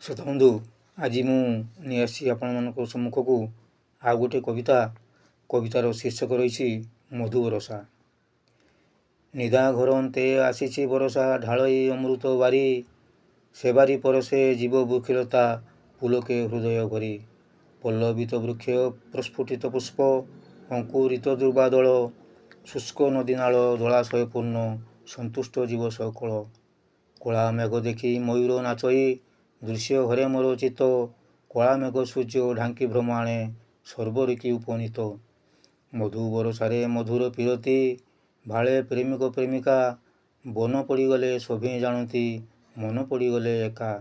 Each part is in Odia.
ଶ୍ରୋତାବନ୍ଧୁ, ଆଜି ମୁଁ ନେଇ ଆସିଛି ଆପଣମାନଙ୍କ ସମ୍ମୁଖକୁ ଆଉ ଗୋଟିଏ କବିତା। କବିତାର ଶୀର୍ଷକ ରହିଛି ମଧୁ ବରଷା। ନିଦା ଘର ଅନ୍ତେ ଆସିଛି ବରଷା, ଢାଳଇ ଅମୃତ ବାରି। ସେବାରି ପରଶେ ଜୀବ ବୃକ୍ଷଲତା, ପୁଲକେ ହୃଦୟ ଭରି। ପଲ୍ଲବିତ ବୃକ୍ଷ ପ୍ରସ୍ଫୁଟିତ ପୁଷ୍ପ, ଅଙ୍କୁରିତ ଦୁର୍ବାଦଳ। ଶୁଷ୍କ ନଦୀନାଳ ଜଳାଶୟ ପୂର୍ଣ୍ଣ, ସନ୍ତୁଷ୍ଟ ଜୀବ ସକଳ। କଳା ମେଘ ଦେଖି ମୟୂର ନାଚଇ, ଦୃଶ୍ୟ ଘରେ ମୋର ଚିତ। କଳା ମେଘ ସୂର୍ଯ୍ୟ ଢାଙ୍କି ଭ୍ରମ ଆଣେ, ସର୍ବଋଷି ଉପନୀତ। ମଧୁ ବରଷାରେ ମଧୁର ପିରତି, ଭାଳେ ପ୍ରେମିକ ପ୍ରେମିକା। ବନ ପଡ଼ିଗଲେ ସଭିଏଁ ଜାଣନ୍ତି, ମନ ପଡ଼ିଗଲେ ଏକା।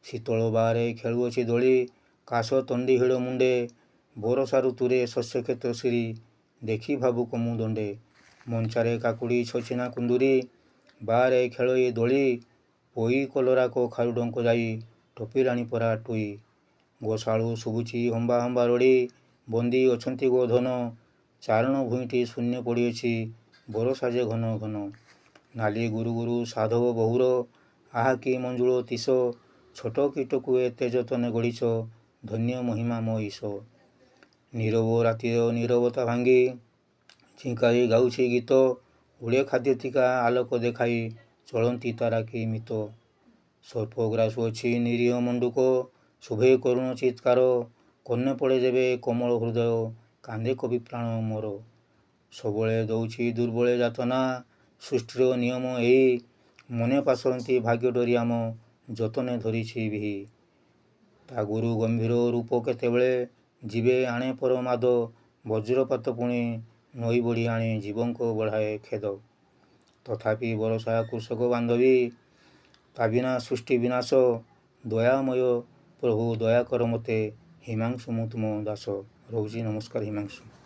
ଶୀତଳ ବାହାରେ ଖେଳୁଅଛି ଦୋଳି, କାଶ ତଣ୍ଡି ହିଡ଼ ମୁଣ୍ଡେ। ବରଷା ଋତୁରେ ଶସ୍ୟକ୍ଷେତ୍ର ଶିରି, ଦେଖି ଭାବୁକ ମୁଁ ଦଣ୍ଡେ। ମଞ୍ଚାରେ କାକୁଡ଼ି ଛଚିନା କୁନ୍ଦୁରି, ବାହାରେ ଖେଳଇ ଦୋଳି। ପୋଇ କଲରା କଖାରୁ ଡଙ୍କ ଯାଇ, ଟପିଲାଣି ପରା ଟୁଇ। ଗୋଶାଳୁ ଶୁଭୁଛି ହମ୍ବା ହମ୍ବା ରଡ଼ି, ବନ୍ଦୀ ଅଛନ୍ତି ଗୋଧନ। ଚାରଣ ଭୂଇଁଟି ଶୂନ୍ୟ ପଡ଼ିଅଛି, ବରଷା ଯେ ଘନ ଘନ। ନାଲି ଗୁରୁ ଗୁରୁ ସାଧବ ବହୁର, ଆହା କି ମଞ୍ଜୁଳ ତିଶ। ଛୋଟ କୀଟକୁ ଏତେ ଯତନେ ଗଢ଼ିଛ, ଧନ୍ୟ ମହିମା ମୋ ଈଶ। ନୀରବ ରାତିର ନୀରବତା ଭାଙ୍ଗି, ଝିଙ୍କାରି ଗାଉଛି ଗୀତ। ଉଡ଼େ ଖାଦ୍ୟତିକା ଆଲୋକ ଦେଖାଇ, ଚଳନ୍ତି ତାରା କି ମିତ। ସର୍ପ ଗ୍ରାସୁଅଛି ନିରୀହ ମଣ୍ଡୁକ, ଶୁଭେ କରୁଣ ଚିତ୍କାର। କର୍ଣ୍ଣେ ପଡ଼େ ଯେବେ କୋମଳ ହୃଦୟ, କାନ୍ଦେ କବି ପ୍ରାଣ ମୋର। ସବଳେ ଦଉଛି ଦୁର୍ବଳେ ଯାତନା, ସୃଷ୍ଟିର ନିୟମ ଏହି। ମନେ ପାସରନ୍ତି ଭାଗ୍ୟ ଡରି ଆମ, ଯତନେ ଧରିଛି ବିହି। ତା ଗୁରୁ ଗମ୍ଭୀର ରୂପ କେତେବେଳେ, ଯିବେ ଆଣେ ପରମାଦ। ବଜ୍ରପାତ ପୁଣି ନଈ ବଢ଼ି ଆଣେ, ଜୀବଙ୍କ ବଢ଼ାଏ ଖେଦ। ତଥାପି ବରଷା କୃଷକ ବାନ୍ଧବୀ, ତା ବିନା ସୃଷ୍ଟି ବିନାଶ। ଦୟାମୟ ପ୍ରଭୁ ଦୟା କର ମୋତେ, ହିମାଂଶୁ ମୁଁ ତୁମ ଦାସ। ରହୁଛି, ନମସ୍କାର। ହିମାଂଶୁ।